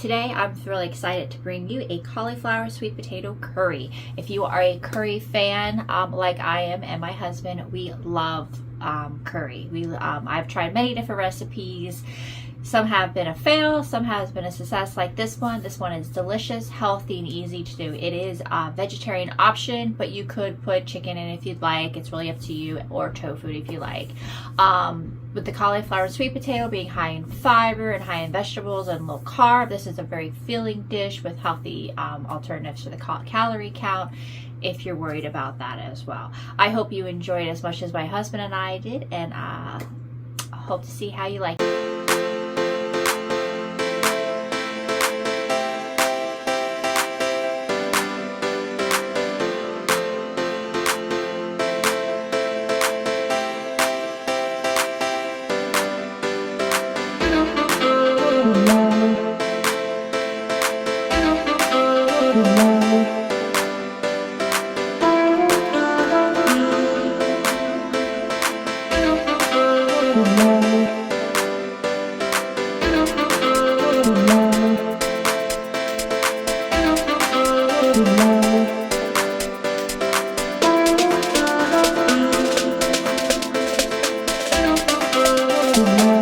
Today I'm really excited to bring you a cauliflower sweet potato curry. If you are a curry fan like I am and my husband, we love curry. I've tried many different recipes. Some have been a fail, some has been a success like this one. This one is delicious, healthy, and easy to do. It is a vegetarian option, but you could put chicken in if you'd like. It's really up to you, or tofu if you like. With the cauliflower sweet potato being high in fiber and high in vegetables and low carb, this is a very filling dish with healthy alternatives to the calorie count if you're worried about that as well. I hope you enjoyed as much as my husband and I did, and I hope to see how you like it. Weeknights.